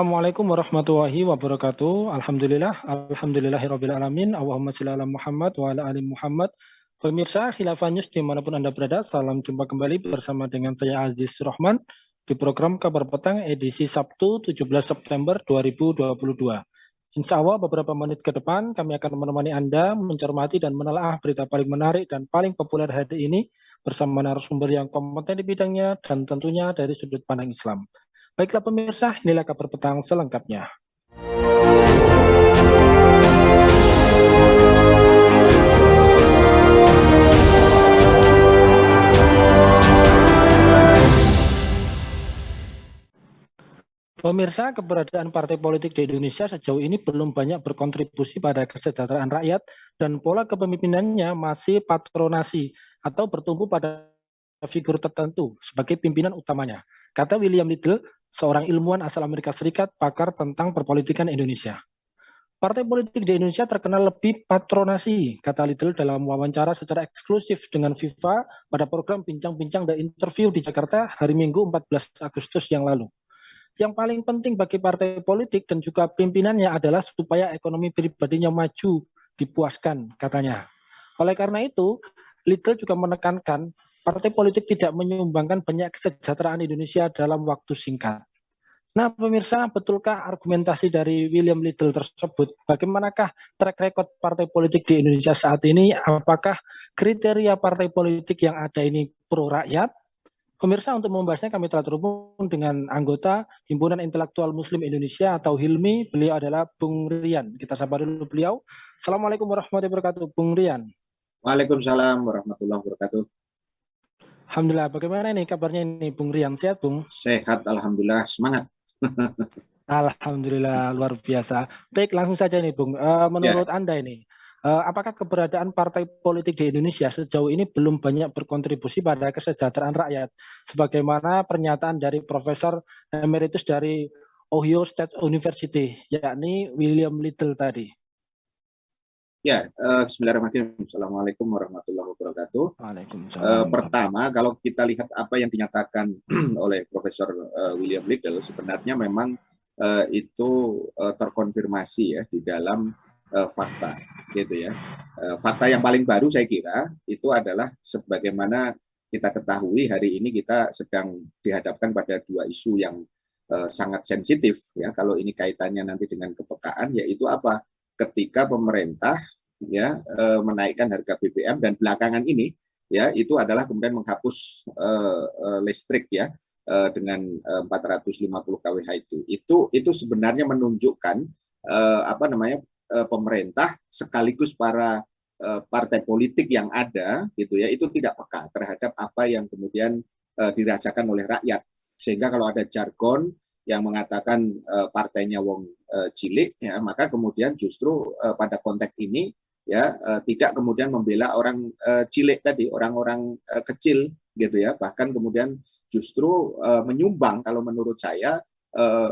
Assalamualaikum warahmatullahi wabarakatuh. Alhamdulillahirabbil alamin. Allahumma shalli ala Muhammad wa ala ali Muhammad. Pemirsa Khilafah News dimanapun Anda berada, salam jumpa kembali bersama dengan saya Aziz Rahman di program Kabar Petang edisi Sabtu 17 September 2022. Insya Allah beberapa menit ke depan kami akan menemani Anda mencermati dan menelaah berita paling menarik dan paling populer hari ini bersama narasumber yang kompeten di bidangnya dan tentunya dari sudut pandang Islam. Baiklah pemirsa, inilah kabar petang selengkapnya. Pemirsa, keberadaan partai politik di Indonesia sejauh ini belum banyak berkontribusi pada kesejahteraan rakyat dan pola kepemimpinannya masih patronasi atau bertumbuh pada figur tertentu sebagai pimpinan utamanya. Kata William Liddell, seorang ilmuwan asal Amerika Serikat, pakar tentang perpolitikan Indonesia. Partai politik di Indonesia terkenal lebih patronasi, kata Liddell dalam wawancara secara eksklusif dengan FIFA pada program Bincang-Bincang dan Interview di Jakarta hari Minggu 14 Agustus yang lalu. Yang paling penting bagi partai politik dan juga pimpinannya adalah supaya ekonomi pribadinya maju, dipuaskan, katanya. Oleh karena itu, Liddell juga menekankan partai politik tidak menyumbangkan banyak kesejahteraan Indonesia dalam waktu singkat. Nah, pemirsa, betulkah argumentasi dari William Liddell tersebut? Bagaimanakah track record partai politik di Indonesia saat ini? Apakah kriteria partai politik yang ada ini pro rakyat? Pemirsa, untuk membahasnya kami telah terhubung dengan anggota Himpunan Intelektual Muslim Indonesia atau HILMI. Beliau adalah Bung Rian. Kita sapa dulu beliau. Assalamualaikum warahmatullahi wabarakatuh, Bung Rian. Waalaikumsalam warahmatullahi wabarakatuh. Alhamdulillah, bagaimana nih kabarnya ini, Bung Rian? Sehat, Bung? Sehat, alhamdulillah, semangat. Alhamdulillah, luar biasa. Baik, langsung saja nih, Bung. Menurut Anda ini, apakah keberadaan partai politik di Indonesia sejauh ini belum banyak berkontribusi pada kesejahteraan rakyat? Sebagaimana pernyataan dari Profesor Emeritus dari Ohio State University, yakni William Liddell tadi. Ya, bismillahirrahmanirrahim. Assalamualaikum warahmatullahi wabarakatuh. Waalaikumsalam. Pertama, kalau kita lihat apa yang dinyatakan oleh Profesor William Liddell, sebenarnya memang itu terkonfirmasi ya di dalam fakta, gitu ya. Fakta yang paling baru saya kira itu adalah sebagaimana kita ketahui hari ini kita sedang dihadapkan pada dua isu yang sangat sensitif ya. Kalau ini kaitannya nanti dengan kepekaan, yaitu apa? Ketika pemerintah ya menaikkan harga BBM dan belakangan ini ya itu adalah kemudian menghapus listrik ya dengan 450 kWh itu sebenarnya menunjukkan apa namanya pemerintah sekaligus para partai politik yang ada gitu ya itu tidak peka terhadap apa yang kemudian dirasakan oleh rakyat, sehingga kalau ada jargon yang mengatakan partainya wong cilik ya maka kemudian justru pada konteks ini ya tidak kemudian membela orang cilik tadi, orang-orang kecil gitu ya, bahkan kemudian justru menyumbang kalau menurut saya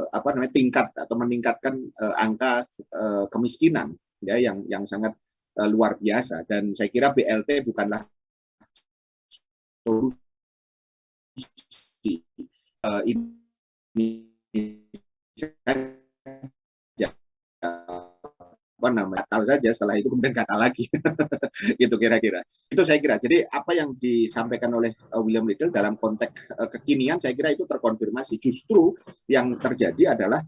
apa namanya tingkat atau meningkatkan angka kemiskinan ya yang sangat luar biasa, dan saya kira BLT bukanlah solusi ini apa namanya gatal saja, setelah itu kemudian gatal lagi gitu kira-kira itu saya kira. Jadi apa yang disampaikan oleh William Liddell dalam konteks kekinian saya kira itu terkonfirmasi. Justru yang terjadi adalah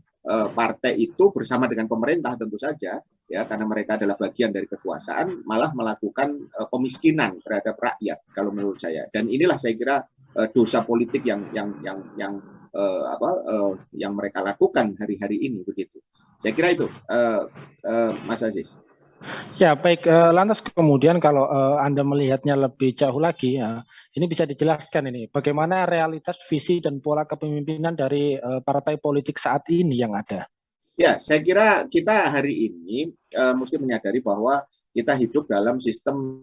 partai itu bersama dengan pemerintah tentu saja ya, karena mereka adalah bagian dari kekuasaan, malah melakukan pemiskinan terhadap rakyat kalau menurut saya. Dan inilah saya kira dosa politik yang yang mereka lakukan hari-hari ini begitu. Saya kira itu, Mas Aziz. Ya, baik. Lantas kemudian kalau Anda melihatnya lebih jauh lagi, ya, ini bisa dijelaskan ini bagaimana realitas visi dan pola kepemimpinan dari partai politik saat ini yang ada. Ya, saya kira kita hari ini mesti menyadari bahwa kita hidup dalam sistem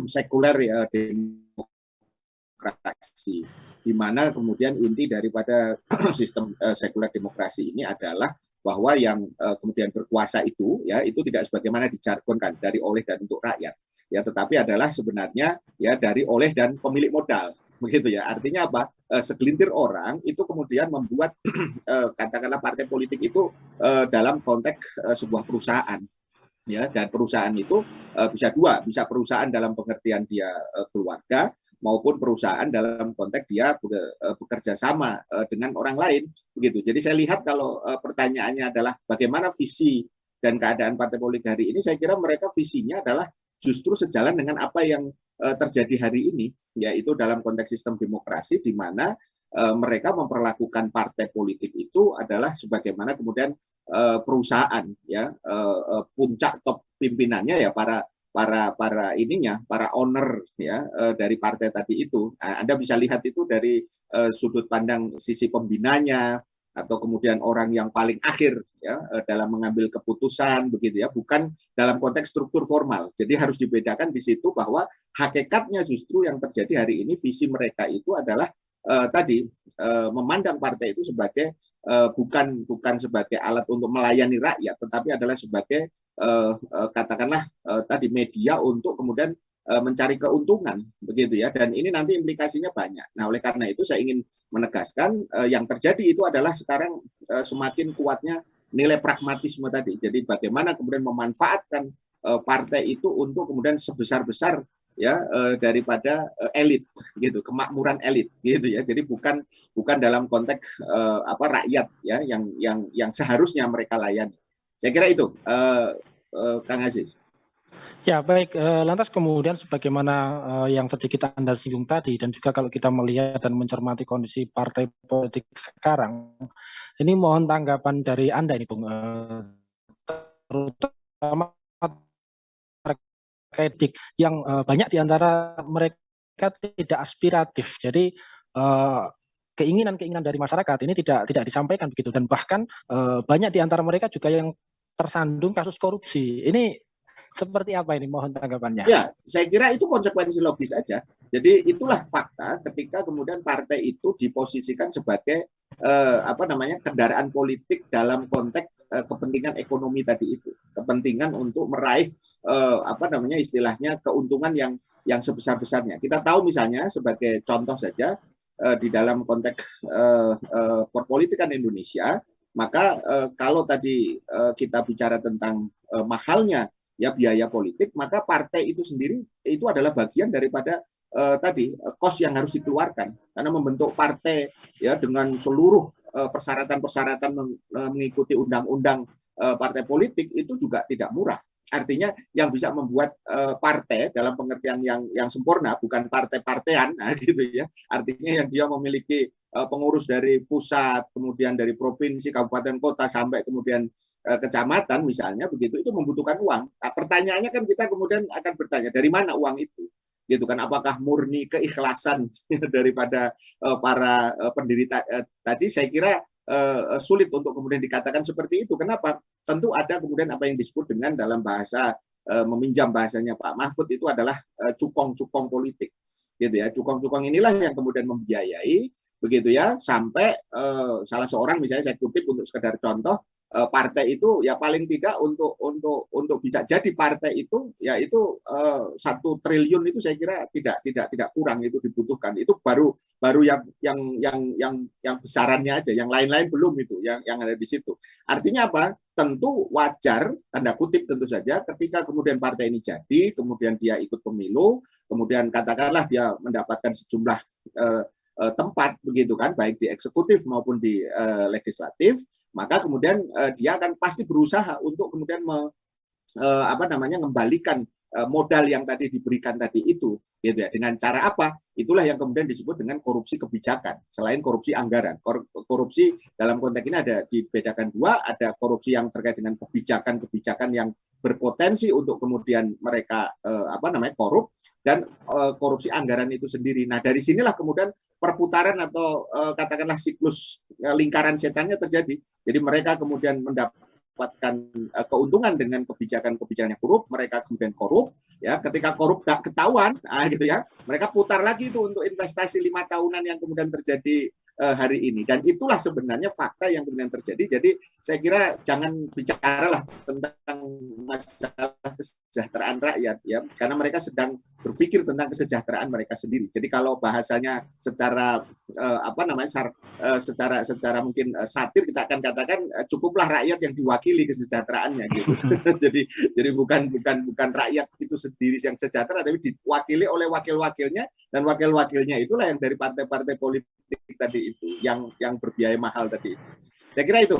sekuler ya, demokrasi, di mana kemudian inti daripada sistem sekuler demokrasi ini adalah bahwa yang kemudian berkuasa itu ya itu tidak sebagaimana dijargonkan dari, oleh, dan untuk rakyat ya, tetapi adalah sebenarnya ya dari, oleh, dan pemilik modal begitu ya. Artinya apa? Segelintir orang itu kemudian membuat katakanlah partai politik itu dalam konteks sebuah perusahaan ya, dan perusahaan itu bisa dua, bisa perusahaan dalam pengertian dia keluarga, maupun perusahaan dalam konteks dia bekerja sama dengan orang lain begitu. Jadi saya lihat kalau pertanyaannya adalah bagaimana visi dan keadaan partai politik hari ini, saya kira mereka visinya adalah justru sejalan dengan apa yang terjadi hari ini, yaitu dalam konteks sistem demokrasi di mana mereka memperlakukan partai politik itu adalah sebagaimana kemudian perusahaan ya, puncak top pimpinannya ya para ininya, para owner ya dari partai tadi itu. Anda bisa lihat itu dari sudut pandang sisi pembinanya atau kemudian orang yang paling akhir ya dalam mengambil keputusan begitu ya, bukan dalam konteks struktur formal. Jadi harus dibedakan di situ bahwa hakikatnya justru yang terjadi hari ini, visi mereka itu adalah tadi memandang partai itu sebagai bukan sebagai alat untuk melayani rakyat, tetapi adalah sebagai katakanlah tadi media untuk kemudian mencari keuntungan begitu ya. Dan ini nanti implikasinya banyak. Nah, oleh karena itu saya ingin menegaskan yang terjadi itu adalah sekarang semakin kuatnya nilai pragmatisme tadi. Jadi bagaimana kemudian memanfaatkan partai itu untuk kemudian sebesar-besar ya daripada elit gitu, kemakmuran elit gitu ya. Jadi bukan dalam konteks rakyat ya yang seharusnya mereka layani. Saya kira itu Kang Aziz. Ya baik, lantas kemudian sebagaimana yang sedikit Anda singgung tadi, dan juga kalau kita melihat dan mencermati kondisi partai politik sekarang, ini mohon tanggapan dari Anda ini Bung, terutama terkait yang banyak di antara mereka tidak aspiratif. Jadi keinginan-keinginan dari masyarakat ini tidak disampaikan begitu, dan bahkan banyak di antara mereka juga yang tersandung kasus korupsi. Ini seperti apa ini? Mohon tanggapannya. Ya, saya kira itu konsekuensi logis aja. Jadi itulah fakta ketika kemudian partai itu diposisikan sebagai kendaraan politik dalam konteks kepentingan ekonomi tadi itu, kepentingan untuk meraih istilahnya keuntungan yang sebesar-besarnya. Kita tahu misalnya sebagai contoh saja di dalam konteks perpolitikan Indonesia, maka kalau tadi kita bicara tentang mahalnya ya biaya politik, maka partai itu sendiri itu adalah bagian daripada kos yang harus dikeluarkan, karena membentuk partai ya dengan seluruh persyaratan-persyaratan mengikuti undang-undang partai politik itu juga tidak murah. Artinya yang bisa membuat partai dalam pengertian yang sempurna bukan partai-partean, nah gitu ya. Artinya yang dia memiliki pengurus dari pusat, kemudian dari provinsi, kabupaten, kota, sampai kemudian kecamatan misalnya begitu, itu membutuhkan uang. Nah, pertanyaannya kan kita kemudian akan bertanya dari mana uang itu, gitu kan? Apakah murni keikhlasan daripada para pendiri tadi? Saya kira sulit untuk kemudian dikatakan seperti itu. Kenapa? Tentu ada kemudian apa yang disebut dengan dalam bahasa meminjam bahasanya Pak Mahfud itu adalah cukong-cukong politik, gitu ya. Cukong-cukong inilah yang kemudian membiayai begitu ya, sampai salah seorang misalnya saya kutip untuk sekedar contoh, partai itu ya paling tidak untuk bisa jadi partai itu ya itu 1 triliun itu saya kira tidak kurang itu dibutuhkan. Itu baru yang besarannya aja, yang lain-lain belum itu yang ada di situ. Artinya apa? Tentu wajar, tanda kutip tentu saja, ketika kemudian partai ini jadi, kemudian dia ikut pemilu, kemudian katakanlah dia mendapatkan sejumlah tempat begitu kan, baik di eksekutif maupun di legislatif, maka kemudian dia akan pasti berusaha untuk kemudian mengembalikan modal yang tadi diberikan tadi itu, gitu ya. Dengan cara apa? Itulah yang kemudian disebut dengan korupsi kebijakan. Selain korupsi anggaran, korupsi dalam konteks ini ada dibedakan dua, ada korupsi yang terkait dengan kebijakan-kebijakan yang berpotensi untuk kemudian mereka korup, dan korupsi anggaran itu sendiri. Nah, dari sinilah kemudian perputaran atau katakanlah siklus lingkaran setannya terjadi. Jadi mereka kemudian mendapatkan keuntungan dengan kebijakan-kebijakan yang korup, mereka kemudian korup, ya. Ketika korup gak ketahuan, gitu ya, mereka putar lagi itu untuk investasi 5 tahunan yang kemudian terjadi hari ini. Dan itulah sebenarnya fakta yang kemudian terjadi. Jadi saya kira jangan bicaralah tentang masalah kesejahteraan rakyat ya, karena mereka sedang berpikir tentang kesejahteraan mereka sendiri. Jadi kalau bahasanya secara secara mungkin satir, kita akan katakan cukuplah rakyat yang diwakili kesejahteraannya gitu. jadi bukan rakyat itu sendiri yang sejahtera, tapi diwakili oleh wakil-wakilnya, dan wakil-wakilnya itulah yang dari partai-partai politik tadi itu yang berbiaya mahal tadi itu. Saya kira itu,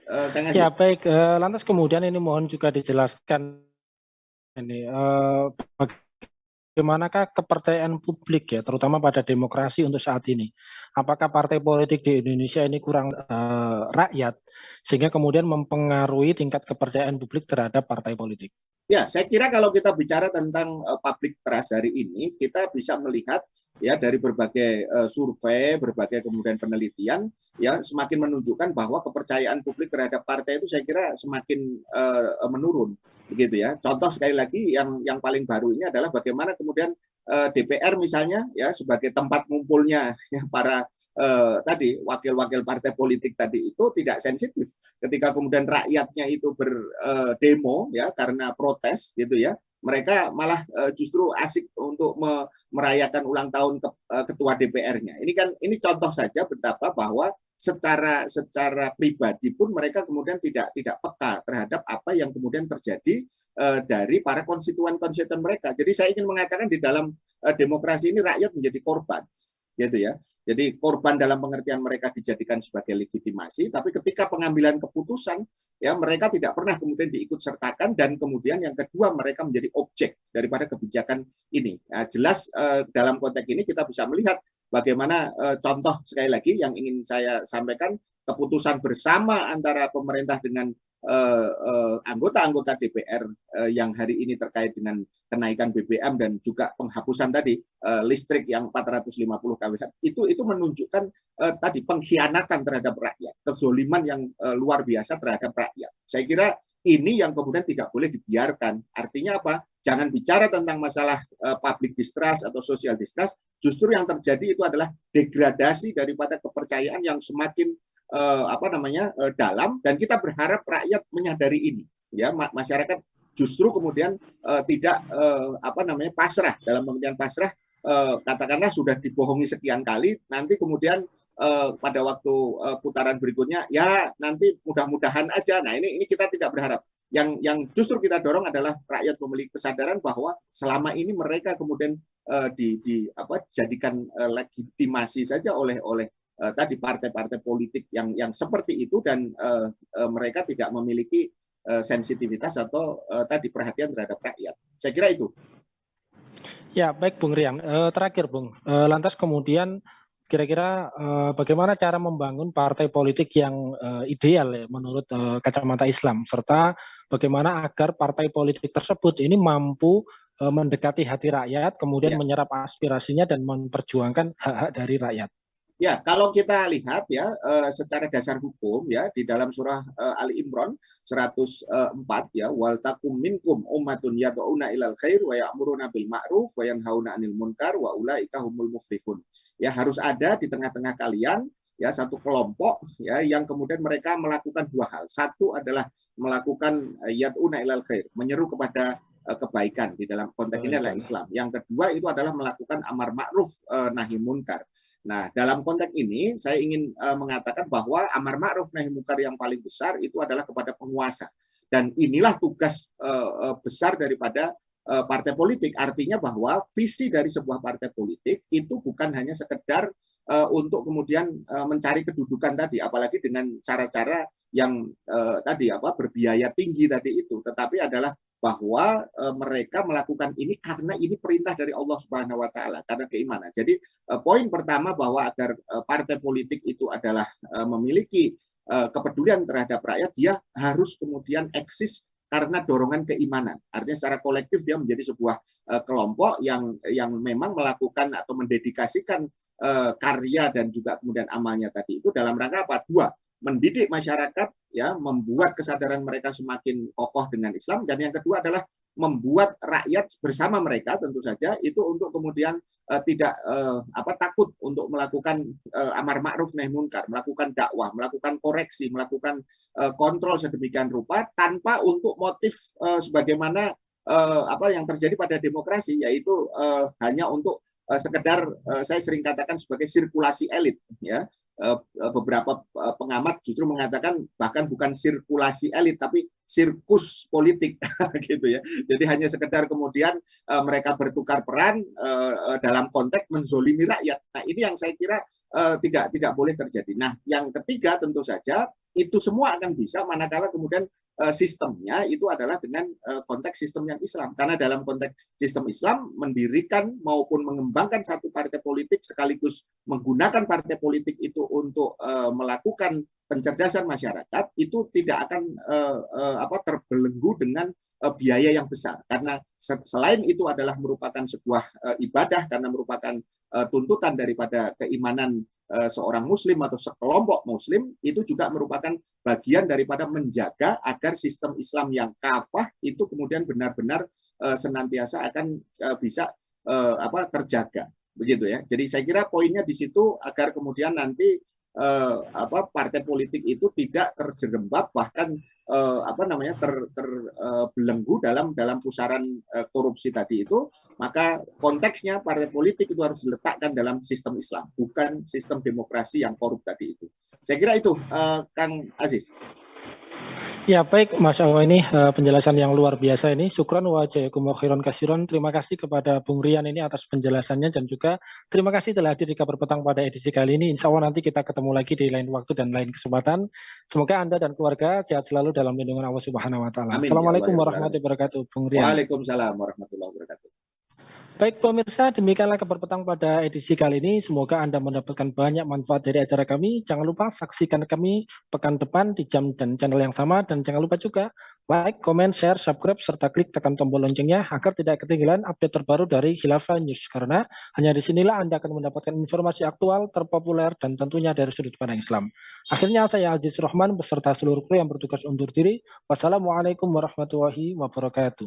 Kang Aziz. Ya baik, lantas kemudian ini mohon juga dijelaskan ini bagaimanakah kepercayaan publik ya, terutama pada demokrasi untuk saat ini. Apakah partai politik di Indonesia ini kurang rakyat sehingga kemudian mempengaruhi tingkat kepercayaan publik terhadap partai politik? Ya, saya kira kalau kita bicara tentang public trust hari ini, kita bisa melihat ya dari berbagai survei, berbagai kemudian penelitian, ya semakin menunjukkan bahwa kepercayaan publik terhadap partai itu saya kira semakin menurun, begitu ya. Contoh sekali lagi yang paling baru ini adalah bagaimana kemudian DPR misalnya ya sebagai tempat ngumpulnya ya, para tadi wakil-wakil partai politik tadi itu tidak sensitif ketika kemudian rakyatnya itu berdemo ya karena protes gitu ya, mereka malah justru asik untuk merayakan ulang tahun ketua DPR-nya. Ini contoh saja betapa bahwa secara pribadi pun mereka kemudian tidak peka terhadap apa yang kemudian terjadi dari para konstituen mereka. Jadi saya ingin mengatakan di dalam demokrasi ini rakyat menjadi korban gitu ya. Jadi korban dalam pengertian mereka dijadikan sebagai legitimasi, tapi ketika pengambilan keputusan, ya mereka tidak pernah kemudian diikut sertakan, dan kemudian yang kedua mereka menjadi objek daripada kebijakan ini. Nah, jelas dalam konteks ini kita bisa melihat bagaimana contoh sekali lagi yang ingin saya sampaikan, keputusan bersama antara pemerintah dengan anggota-anggota DPR yang hari ini terkait dengan kenaikan BBM dan juga penghapusan tadi listrik yang 450 kWh itu menunjukkan tadi pengkhianatan terhadap rakyat, kezoliman yang luar biasa terhadap rakyat. Saya kira ini yang kemudian tidak boleh dibiarkan. Artinya apa? Jangan bicara tentang masalah public distrust atau social distrust, justru yang terjadi itu adalah degradasi daripada kepercayaan yang semakin dalam, dan kita berharap rakyat menyadari ini ya, masyarakat justru kemudian tidak pasrah, dalam pengertian pasrah katakanlah sudah dibohongi sekian kali, nanti kemudian pada waktu putaran berikutnya ya nanti mudah-mudahan aja. Nah ini kita tidak berharap. Yang justru kita dorong adalah rakyat memiliki kesadaran bahwa selama ini mereka kemudian dijadikan legitimasi saja oleh tadi partai-partai politik yang seperti itu, dan mereka tidak memiliki sensitivitas atau tadi perhatian terhadap rakyat. Saya kira itu. Ya baik Bung Rian, terakhir Bung, lantas kemudian kira-kira bagaimana cara membangun partai politik yang ideal ya menurut kacamata Islam, serta bagaimana agar partai politik tersebut ini mampu mendekati hati rakyat, kemudian menyerap aspirasinya dan memperjuangkan hak-hak dari rakyat. Ya, kalau kita lihat ya secara dasar hukum ya di dalam surah Ali Imran 104 ya, wal takum minkum ummatun yad'una ilal khair wa ya'muruna bil ma'ruf wa yanhauna 'anil munkar wa ulaika humul muflihun. Ya, harus ada di tengah-tengah kalian ya satu kelompok ya yang kemudian mereka melakukan dua hal. Satu adalah melakukan yad'una ilal khair, menyeru kepada kebaikan, di dalam konteks ini adalah Islam. Yang kedua itu adalah melakukan amar ma'ruf nahi munkar. Nah, dalam konteks ini saya ingin mengatakan bahwa amar ma'ruf nahi munkar yang paling besar itu adalah kepada penguasa. Dan inilah tugas besar daripada partai politik. Artinya bahwa visi dari sebuah partai politik itu bukan hanya sekedar untuk kemudian mencari kedudukan tadi, apalagi dengan cara-cara yang tadi berbiaya tinggi tadi itu, tetapi adalah bahwa mereka melakukan ini karena ini perintah dari Allah Subhanahu wa taala, karena keimanan. Jadi poin pertama bahwa agar partai politik itu adalah memiliki kepedulian terhadap rakyat, dia harus kemudian eksis karena dorongan keimanan. Artinya secara kolektif dia menjadi sebuah kelompok yang memang melakukan atau mendedikasikan karya dan juga kemudian amalnya tadi itu dalam rangka apa? Dua, mendidik masyarakat ya, membuat kesadaran mereka semakin kokoh dengan Islam, dan yang kedua adalah membuat rakyat bersama mereka tentu saja itu untuk kemudian tidak takut untuk melakukan amar ma'ruf nahi munkar, melakukan dakwah, melakukan koreksi, melakukan kontrol sedemikian rupa tanpa untuk motif sebagaimana yang terjadi pada demokrasi, yaitu hanya untuk sekedar saya sering katakan sebagai sirkulasi elit, ya. Beberapa pengamat justru mengatakan bahkan bukan sirkulasi elit tapi sirkus politik gitu ya. Jadi hanya sekedar kemudian mereka bertukar peran dalam konteks menzolimi rakyat. Nah, ini yang saya kira tidak boleh terjadi. Nah, yang ketiga tentu saja itu semua akan bisa manakala kemudian sistemnya itu adalah dengan konteks sistem yang Islam. Karena dalam konteks sistem Islam mendirikan maupun mengembangkan satu partai politik sekaligus menggunakan partai politik itu untuk melakukan pencerdasan masyarakat itu tidak akan terbelenggu dengan biaya yang besar. Karena selain itu adalah merupakan sebuah ibadah karena merupakan tuntutan daripada keimanan seorang muslim atau sekelompok muslim, itu juga merupakan bagian daripada menjaga agar sistem Islam yang kafah itu kemudian benar-benar senantiasa akan bisa terjaga, begitu ya. Jadi saya kira poinnya di situ agar kemudian nanti partai politik itu tidak terjerembab bahkan terbelenggu dalam pusaran korupsi tadi itu. Maka konteksnya partai politik itu harus diletakkan dalam sistem Islam, bukan sistem demokrasi yang korup tadi itu. Saya kira itu, Kang Aziz. Ya baik Mas Awa, ini penjelasan yang luar biasa ini. Syukran wa jazakumullahu khairan kasiron. Terima kasih kepada Bung Rian ini atas penjelasannya dan juga terima kasih telah hadir di Kabar Petang pada edisi kali ini. Insya Allah nanti kita ketemu lagi di lain waktu dan lain kesempatan. Semoga Anda dan keluarga sehat selalu dalam lindungan Allah Subhanahu wa taala. Assalamualaikum warahmatullahi wabarakatuh, Bung Rian. Waalaikumsalam warahmatullahi wabarakatuh. Baik pemirsa, demikianlah Kabar Petang pada edisi kali ini. Semoga Anda mendapatkan banyak manfaat dari acara kami. Jangan lupa saksikan kami pekan depan di jam dan channel yang sama. Dan jangan lupa juga like, comment, share, subscribe, serta klik tekan tombol loncengnya agar tidak ketinggalan update terbaru dari Khilafah News. Karena hanya di sinilah Anda akan mendapatkan informasi aktual, terpopuler, dan tentunya dari sudut pandang Islam. Akhirnya saya Aziz Rahman beserta seluruh kru yang bertugas undur diri. Wassalamualaikum warahmatullahi wabarakatuh.